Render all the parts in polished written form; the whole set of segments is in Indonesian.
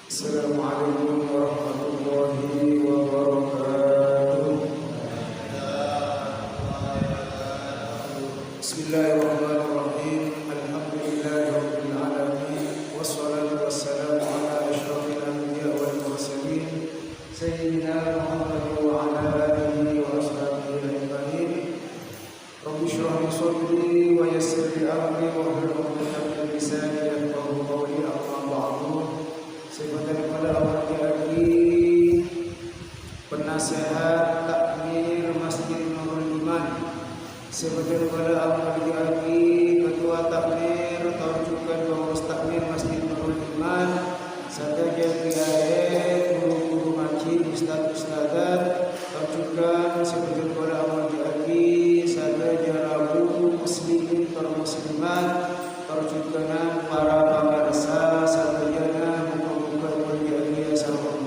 Assalamualaikum warahmatullahi wabarakatuh. Bismillahirrahmanirrahim. Alhamdulillahirabbil alamin wassalatu wassalamu ala asyrafil anbiya'i wal mursalin sayyidina Muhammad wa ala alihi wa ashabihi ajma'in. Rabbi shrah li sadri wa yassir li amri wahlul 'uqdatam min lisani yafqahu qawli. Amma ba'du. Daripada lagi penasehat takmir Masjid Nurul Iman, daripada lagi ketua takmir rujukan pengurus takmir Masjid Nurul Iman, serta jamiah guru-guru ngaji, ustaz-ustazat, rujukan daripada lagi serta jarabu muslimin dan muslimat, rujukan para pemirsa serta jana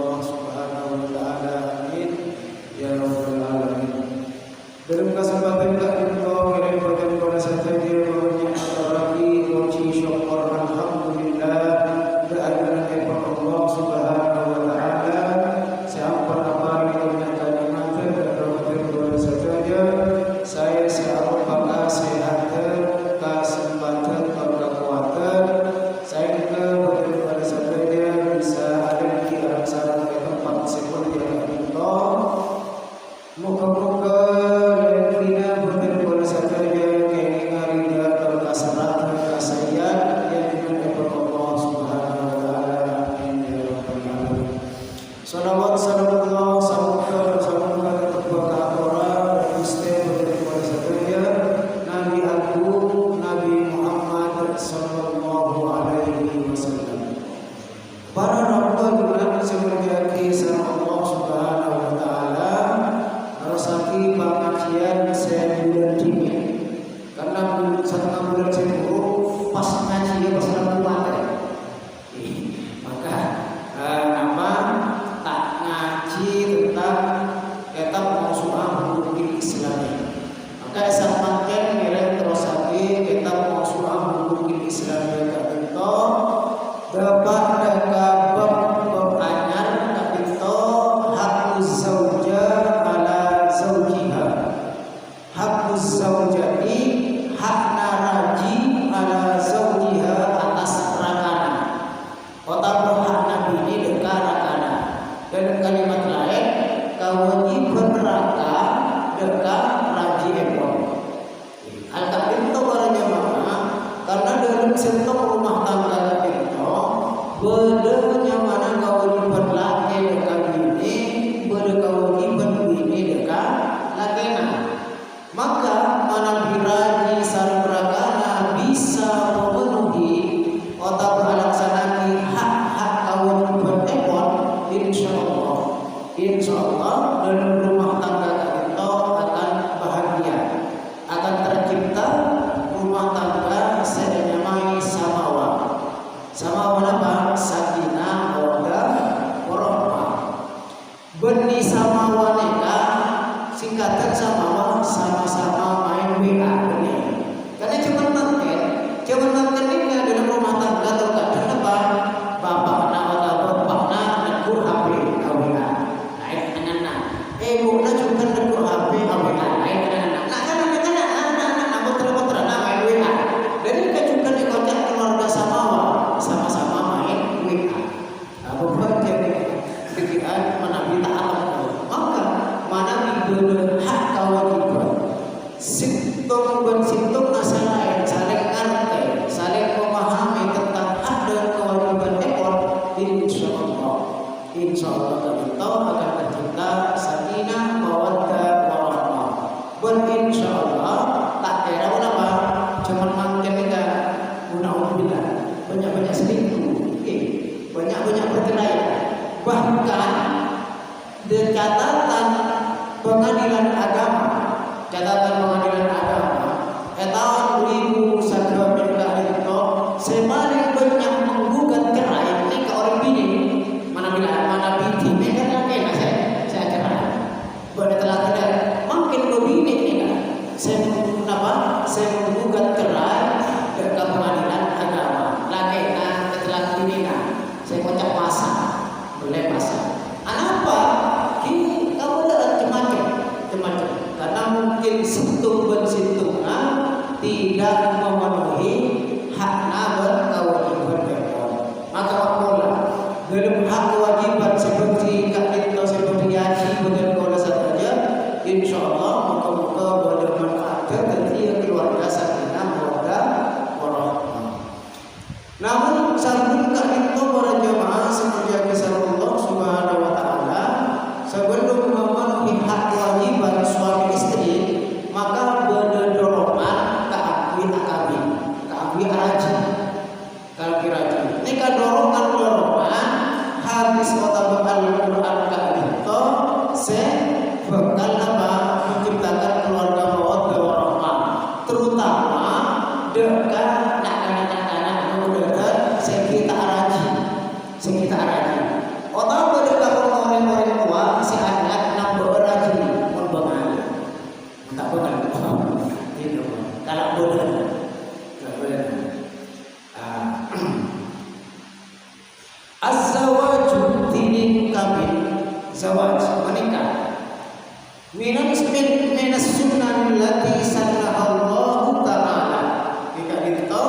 Allah Subhanahu wa taala. Amin ya rabbal alamin. Dalam kesempatan kita merepotan pada saja dia banyak lagi puji syukur alhamdulillah kehadiran Allah Subhanahu wa taala. Siapa apa yang menyatakan nanti pada saja saya siapa sehat kesempatan kekuatan saya pada saja bisa ada di acara tempat seperti yang kita moga-moga lelaki benar-benar saja kini ngarinya terkasarat kasayat yang dengan Allah Subhanahu wa taala. Amin ya rabbal alamin. Salawat salawatullah salamullah kepada para ustaz benar-benar saja Nabi Agung Nabi Muhammad sallallahu alaihi wasallam. Para rabbul sebagai sama Allah Subhanahu wa taala rasaki pengajian saya bulan dini karena satu bulan sepuluh pas ngaji pas puasa maka nama tak ngaji tentang kitab Mausu'ah Hukum Islami maka sampaikan mirip terus lagi kitab Mausu'ah Hukum Islami itu dapat bab anyar kapito hakuz zauja ala zaujiha hakuz zaujati hak naraji ala zaujiha atas rakana kota hak nabi ini dekat rakana dan kalimat lain kewajiban raka dekat raji ekor al-kapito para jamaah karena dalam sentuh rumah tangga bedanya mana kewajiban laki dekat bini, beda kewajiban bini dekat lakina. Maka mana biraji sareng rakana bisa memenuhi atau melaksanakan hak-hak kewajiban ekor, insyaallah dalam rumah tangga kita akan bahagia, akan tercipta rumah tangga senyamai samawa. Sama apa? Sakinah, mawaddah, warahmah. Benih sama wanita singkatan sama-sama main WA benih. Karena cuma nanti ini dalam rumah tangga terkadang apa? Bapak negur HP WA. Lain anak-anak. Ibu juga negur HP WA. Lain anak-anak. Nak putra-putra main WA. Dan ini juga dikocok keluarga sama-sama main WA. Beban pikiran menabi ta'ala. Maka mana benar hak kewajiban. Sintung masalah saling ngerti, saling memahami tentang hak dan kewajiban ekor. Insyaallah kita akan tercipta sakinah, mawaddah, warahmah. Insyaallah tak kira apa, cuma makin kita mudah-mudahan banyak-banyak selingkuh, banyak-banyak bercerai. Bahkan di catatan pengadilan agama tahun 2019 itu semakin banyak menggugat cerai ini ke orang bini mana bini mereka kena saya cerai pada telah makin begini ini kan saya menggugat cerai ke pengadilan agama laki setelah bini Saya kocak pasang, boleh pasang. Kenapa? Ini kamu ada macam-macam. Karena mungkin situng-situngan tidak memenuhi hakna berkewajiban berkon. Maka apalah dalam hak kewajiban seperti kakito seperti haji berkon saja, insya Allah muka-muka bermanfaat bagi keluarga sakinah mawaddah warahmah. Namun sabun kakito para jamaah seperti kisah Allah Subhanahu wa taala sebelum memenuhi hak kewajiban suami istri maka berdorongan keakui araji. Ini dorongan habis kota bakal Al-Quran kakito se bakal menciptakan keluarga mawaddah warahmah, terutama dekat anak-anak muda sekitar araji. Otak pada orang tua si anak nambah araji membangun. Tak benar. Itu kalau benar. Az-zawaju tinin kabin. Zawaj menikah. Minas sunnah allati sannahallahu ta'ala. Kita itu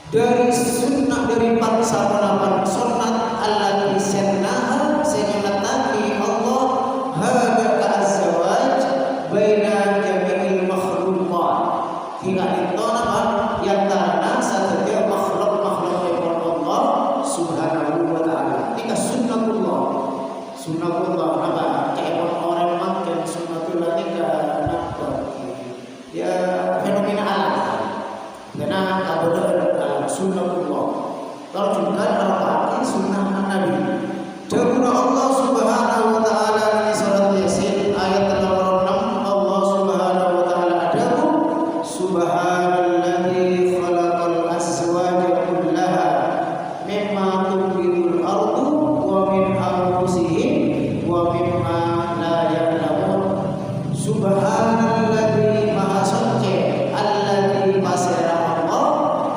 dari sunnah dari pansapanapan sunnat allati sannaha senyataki Allah hada ka'az-zawaj baina jami'il makhluqat. Kita itu apa? Yang karena setiap makhluk Allah Subhanahu wa ta'ala. Ini sunnatullah apa? Kayak orang makan sunnatullah ini ya fenomena alam. Karena kebenaran sunnatullah. Kalau juga apa? Sunnah Nabi. Dahulu Allah Subhanahu wa ta'ala di surat Yasin ayat 86 Allah Subhanahu wa ta'ala adahu subhanalladzi khalaqal azwaja kullaha mimma tunbitul ardu wa min anfusihim wa mimma la ya'lamun. Subhanalladzi maha suci alladzi basara Allah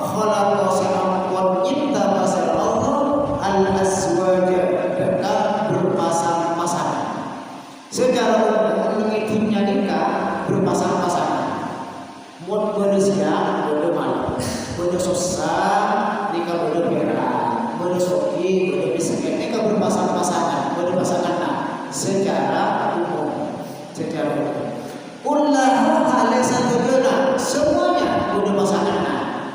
khalaqa samawati nyipta basara Allah al azwaja dekat berpasang-pasangan. Secara umum mengikutnya nikah berpasang-pasangan. Mun bener siang, bener malam, bener susah, nikah bener berat, bener soki, bener miskin, nikah berpasang-pasangan, bener pasangan secara umum. Kullahu alaihi satujuna semuanya bener pasangan.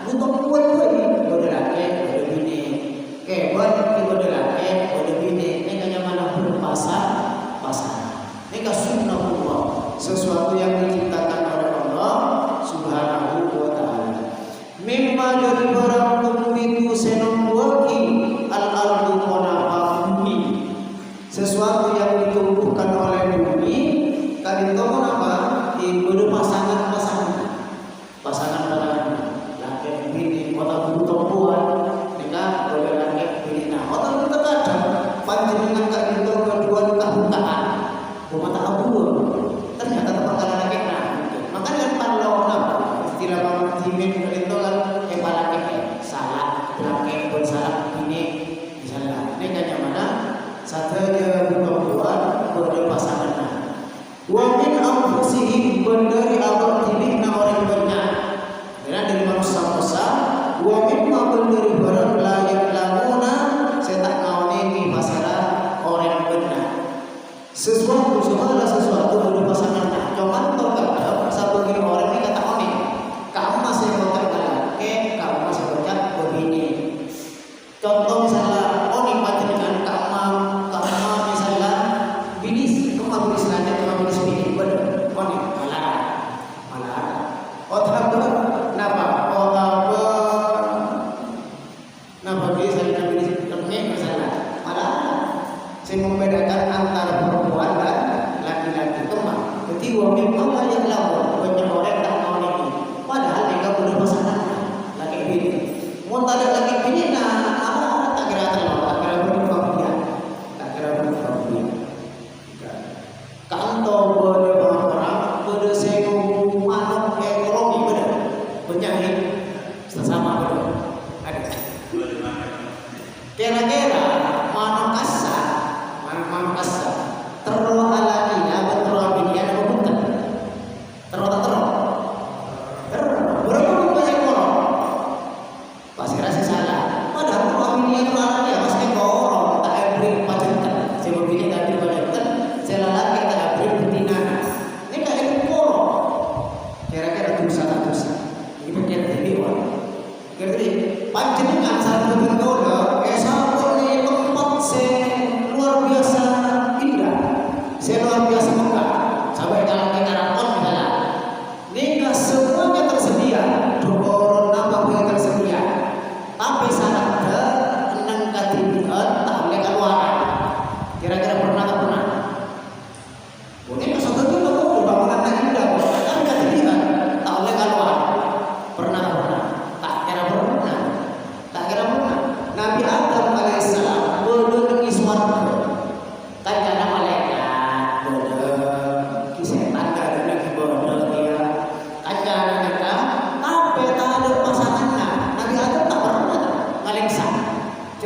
Untuk buat bener laki, bener bini, kebat bener laki, bener bini, nikahnya mana berpasang-pasangan. Nikah sunnahullah, sesuatu yang diciptakan oleh Allah Subhanahu wa ta'ala. Mimma dari barang tumbitu senomwaki al-ardu qanafa bumi. Sesuatu yang ditumbuhkan oleh bumi. Kali itu apa? Ibu pasangan-pasangan. Laki bini, otak perempuan, nikah boleh laki bini. Nah, otak itu kadang panjenengan kali itu kedua nikah bukaan. Rumah tak abu. Ternyata tempat kalian laki nah. Makanya kalau istilah pemimpin itu kan balaknya salah, laki pun salah ini misalnya. Ini kan yang mana? Satu dia perempuan boleh pasangan. Wa min anfusihim dari awal diri orang banyak. Karena dari manusia wa mimma dari barang layak lamuna saya tak ngawani di masalah orang benar. Sesuatu dari pasangan. Cuman terkadang satu gini orang ini kata oni. Kamu masih bocah laki, kamu masih bocah begini. Contoh misalnya oni panjenengan kamu misalnya binis, kamu binis lanjut kamu binis bini, bener, oni malah. Otak napa bisa binis temen misalnya malah. Saya membedakan antara perempuan dan laki-laki teman. Jadi wami malah yang lawan banyak orang tak mau ini. Padahal mereka boleh pasangan laki bini. Mau tak ada laki bini nah tak kira terlalu, tak kira berkewajiban. Kantor boleh orang boleh sengong anak ekonomi benar. Penyakit sama benar. Ada. Kira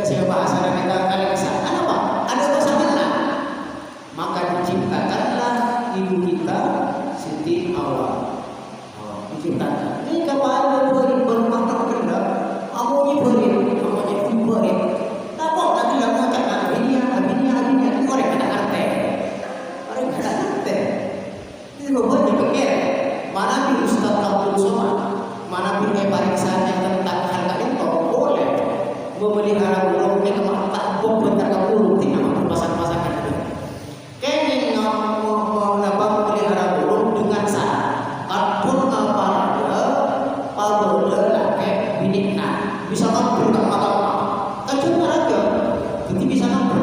saya bahasa dengan kata lisan. Apa? Ada pasanganlah. Maka diciptakanlah ibu kita Siti Hawa. Diciptakan. Ini kapal bermakna kendak. Amonya berit, Tapi nanti lah mau cakap abinya. Orang kena arte. Ini banyak pikir. Mana bi Ustaz Abdul Somad, mana bi pariksanya tentang harga itu boleh memelihara burung ini tak bentar burung tidak pasang-pasangan itu. Kami mau memelihara burung dengan syarat kadun apa ada pada laki binikna bisa tampil tak mata kan cuma aja jadi bisa nampil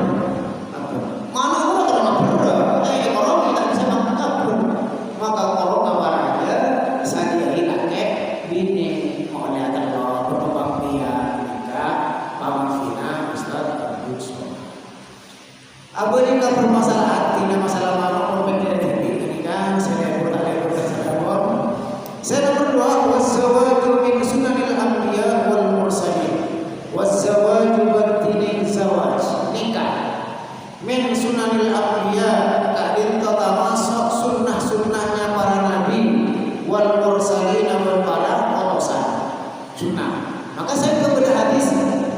mana orang kalau nampil orang kita bisa nampil maka kalau kabar aja sadiai laki bini mau lihat Allah berkembang biak nikah pamafina Ustaz Abdul Somad. Abadika permasalahan tidak masalah mana orang ini kan saya bertanya kepada saya nomor 2 wazzawaju min sunanil anbiya wal mursalin. Wazzawaju bertini zawaj nikah min sunanil anbiya kadin termasuk sunnah-sunnahnya para nabi wal mursalin wal para utusan sunnah. Maka saya kepada hadis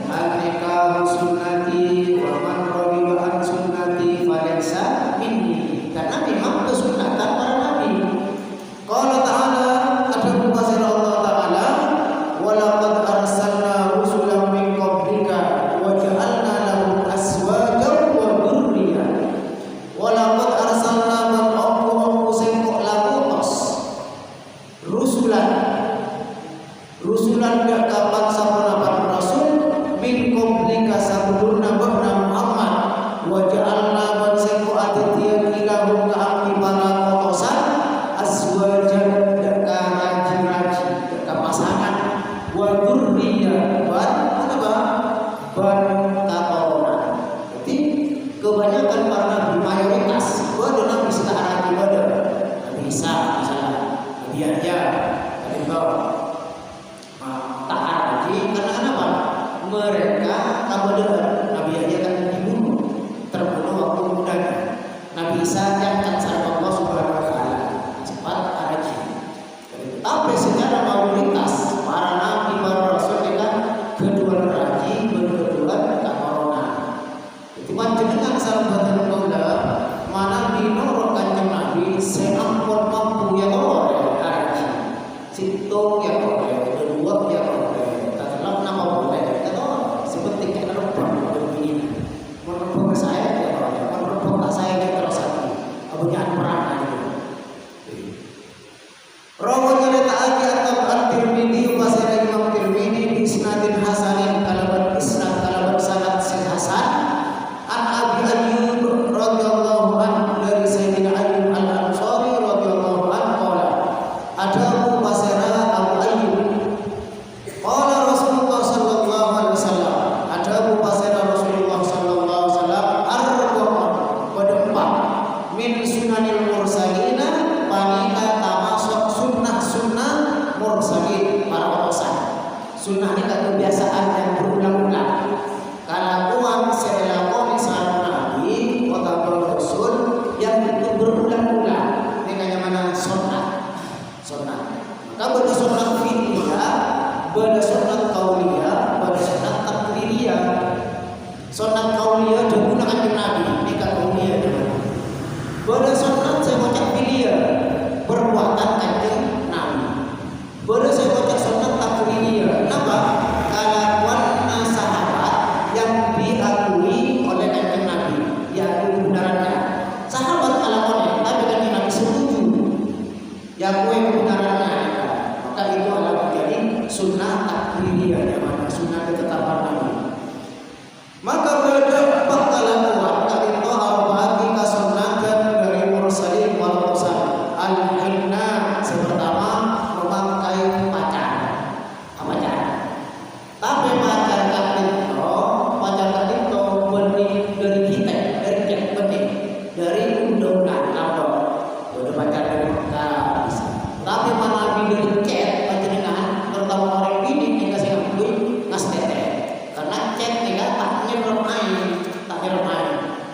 al-nikah sunnati wa man ragiba an sunnati falaysa minni.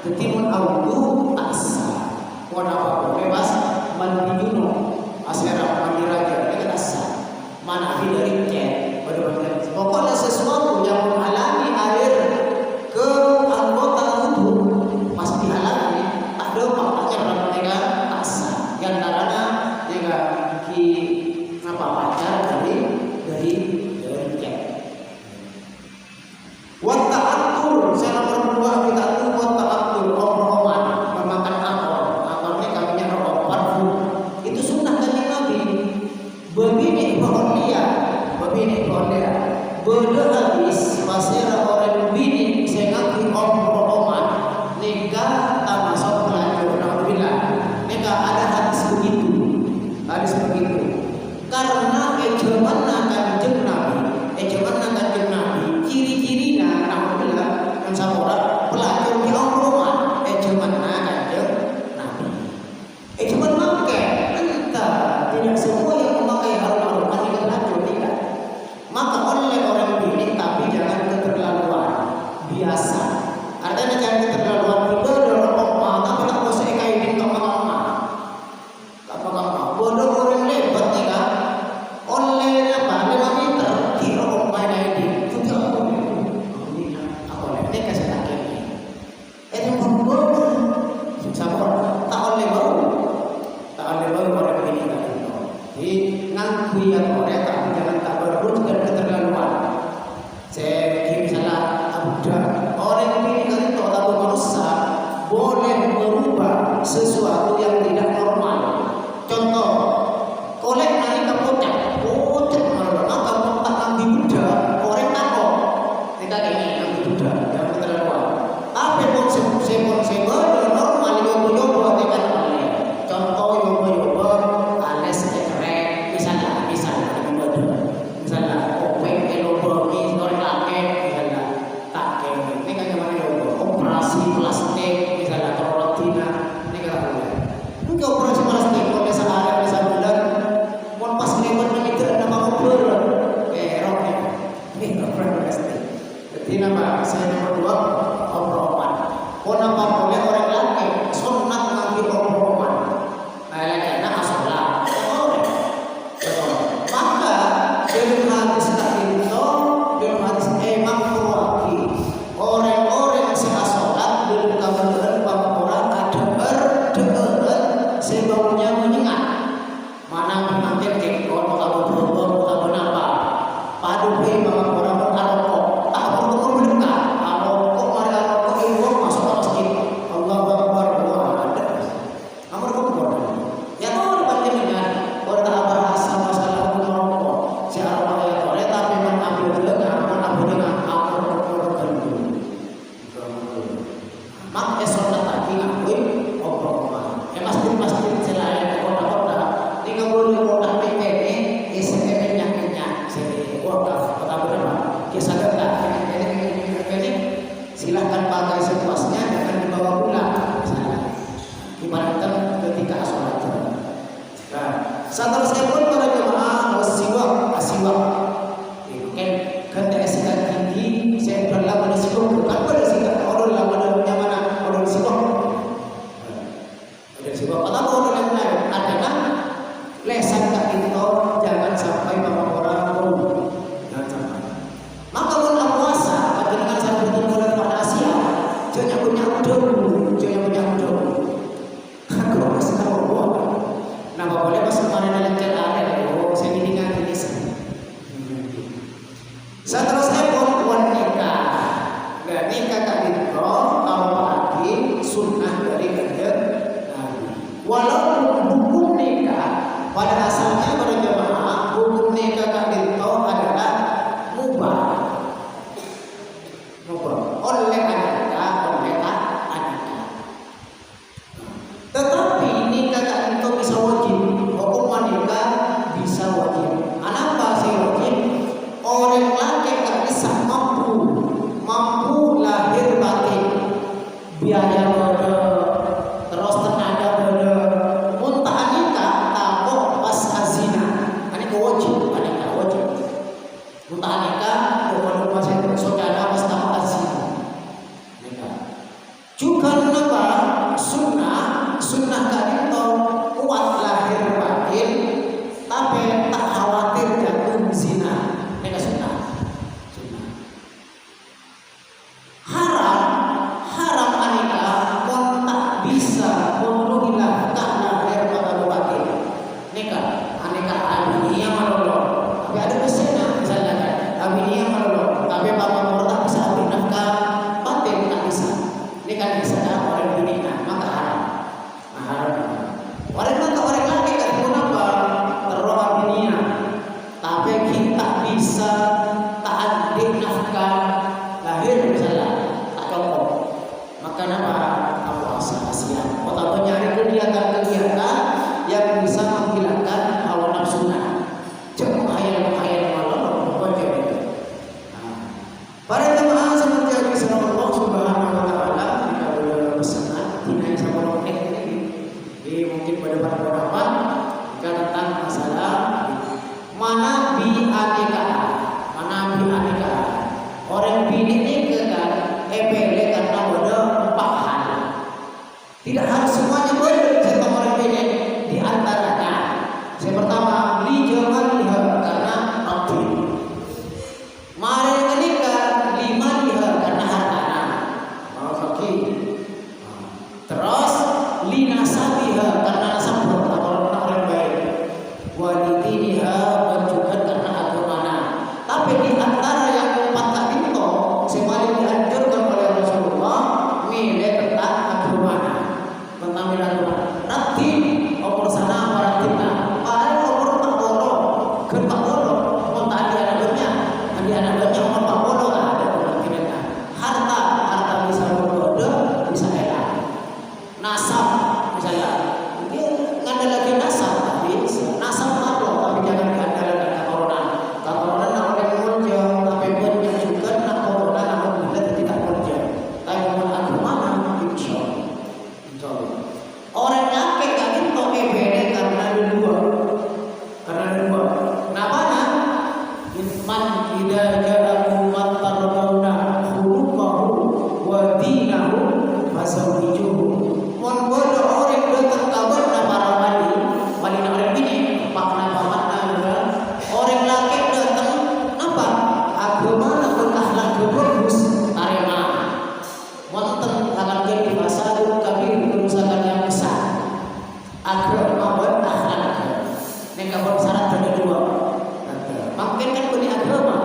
Jadi mun audu asa. Mun apa boleh mas mandi junub, asera mandi raja itu asa. Mana dari cek pada bagian. Pokoknya sesuatu yang menghalangi air ke anggota tubuh pasti halangi. Ada maknanya dalam mereka asa. Yang karena jika ki apa pacar dari cek. Wata atur saya nomor 2 kita tuh wata atur omongan memakan akor ini kaminya rokok parfum itu sunnah dari Nabi. Begini pohon dia beda habis pasir orang bini saya ngaku omongan nikah tak masuk pelacur. Alhamdulillah nikah ada hadis begitu karena ejemana kanjeng Nabi ciri-cirinya alhamdulillah kan sabora pelacur di omongan ejemana kanjeng Nabi cuman make entah tidak semua yang memakai harum-haruman itu pelacur tidak. Maka oleh orang bini tapi jangan keterlaluan biasa. Artinya jangan keterlaluan itu dalam omah tapi tak usah kainin kemana-mana. Bodoh orang lebat nih kan. Oleh apa? 5 meter kira omah ini juga apa ini kasih lagi. Itu bodoh. Sabar. Tak oleh baru orang bini kan. Jadi ngaku yang orang tapi jangan tak berurut dan keterlaluan. Saya misalnya Abuja orang ini kan itu tahu manusia boleh merubah sesuatu yang tidak normal. Contoh, kolek nari kocak malah maka tak ambil Buddha orang takut. Kita ini ambil Buddha jangan keterlaluan. Tapi pun saya normal yobo tidak boleh. Contoh yobo ales keren misalnya openg elobomi orang laki misalnya tak ini kan gimana yobo operasi plastik misalnya rotina ini kan boleh. Mungkin operasi plastik kalau misalnya bisa bulan mau pas lewat begitu ada nama ngobrol roknya ini operasi plastik. Jadi nama saya nomor 2 operoman. Mau nampak boleh orang laki sunat ngambil operoman. Nah asolah. Maka dalam hadis itu dalam hadis Imam Bukhari orang-orang yang sholat dalam keadaan orang ada berdengar sebabnya menyengat mana mengambil kekot atau berubah atau apa padu memang orang berarokok tak berumur mendekat arokok mari arokok ibu masuk ke masjid Allah Akbar ada nomor kubur ya tahu dengan orang tak bahasa masalah merokok si arokok ya boleh tapi mengambil dengan mak sholat tadi ngakuin obrol masjid selain kota-kota ini nggak boleh kota PPD SPM-nya jadi wakaf kota berapa kisah kata ini silahkan pakai situasinya jangan dibawa pulang misalnya ibaratkan ketika sholat. Nah satu sekon para jemaah asiwak kan TSK tinggi saya berlaku pada siwak bukan pada siwak orang lah pada mana orang siwak atau orang yang lain adalah lesan kak itu jangan sampai bawa orang jangan sampai. Maka bulan puasa bagi dengan saya betul-betul pada Asia jangan punya udang aku masih tahu buat nah boleh masuk mana dalam cara saya dengan ini saya terus nikah dan nikah tadi itu apalagi sunnah dari kanjeng Nabi. Walaupun hukum nikah pada asalnya pada jemaah hukum nikah tadi itu adalah mubah oleh anaknya. Tetapi nikah tadi itu bisa wajib. Hukum nikah bisa wajib. Kenapa sih wajib? Orang laki tak bisa mampu lahir batin biaya pada terus tenaga pada muntah nikah takut pas azina ini wajib muntah nikah bukan masih saudara pas takut azina nikah juga sunnah kan itu kuat lahir batin, tapi tak khawatir jatuh zina. Ini sunnah. Haram aneka pun tak bisa memenuhilah tak lahir pada batin. Neka aneka dunia malolo, tapi ada mesinnya misalnya kan, dunia malolo, tapi bapak tak bisa ambil nafkah batin tak bisa. Ini kan bisa orang dunia maka haram. Orang lagi kan pun apa terroha dunia, tapi kita bisa tak ambil nafkah lahir misalnya tak cukup. Maka nama puasa siang. Atau nyari kegiatan yang bisa menghilangkan hawa nafsunya. Jangan hayal malam pokoknya itu. Para jemaah seperti yang disebut Allah Subhanahu wa taala kita boleh pesanan tidak sama orang ini. Mungkin pada pendapat tentang masalah mana bi aneka. Orang bini ini kan ebele karena bodoh empat hal. Tidak harus semuanya boleh contoh orang bini di antaranya. Yang pertama, li jangan lihat karena abdi. Mari menikah lima lihat karena hartana. Fakir. Terus li nasabiha karena nasab orang baik. Walidiniha juga karena agamana. Tapi di antara yang empat tadi itu paling dianjurkan oleh Rasulullah milih tentang agamana. Tentang milih agama. Nanti umur sana orang kita. Paling umur tak bolong, tak bolong. Mau tak ada anaknya umur tak bolong ada orang kita. Harta bisa berbodoh, bisa enak. Nasab misalnya, mungkin nggak ada lagi nasab, tapi nasab makhluk, tapi jangan diandalkan keturunan. Keturunan nak oleh kerja, tapi punya juga nak keturunan nak bila tidak kerja. Tapi pun agama insya Allah. Orang nyakit kan itu beda karena ada dua. Kenapa nak? Man tidak jauh mantar bauna khuluqahu wa dinahu fasawwijuhu. Mon bodoh orang datang kabar na para wali na orang bini makna makna orang laki datang apa agama na akhlak bagus tarima monten akan jadi fasad kabir kerusakan yang besar. Agama dan akhlak ini kabar syarat ada dua. Makin kan punya agama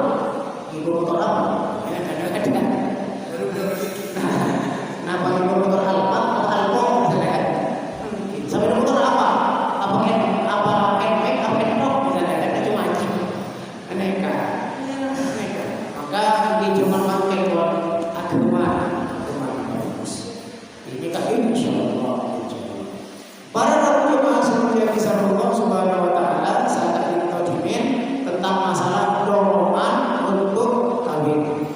ibu motor apa nah bagi motor Alphard atau Alphard sampai motor apa make up misalnya ada cuma aneka maka di zaman makin agama bagus ini kan insyaallah. Para jemaah seperti yang disebut Allah Subhanahu wa taala saat kita dimin tentang masalah dorongan untuk kawin.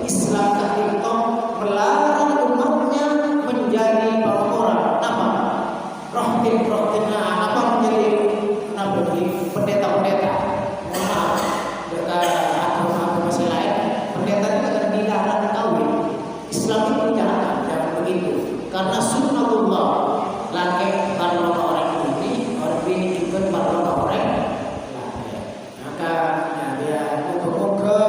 Islam itu melarang umatnya menjadi orang apa? Rohtin-rohtinnya apa menjadi pendeta-pendeta. Maaf, agama masih lain. Pendeta itu akan dilarang kawin. Islam itu jangan begitu. Karena sunnatullah laki karena orang ini, orang bini juga karena orang laki. Maka dia moga-moga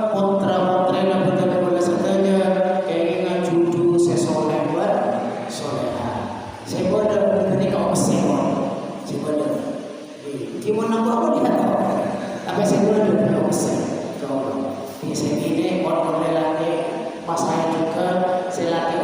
putra-putri yang betul-betul saja keinginan cucu sesoleh buat soleha. Saya bodoh ini kau mesewa. Saya bodoh. Gimana apa dia tahu? Tapi saya bodoh kau mesewa. Coba. Ini saya ini orang laki pas saya juga saya laki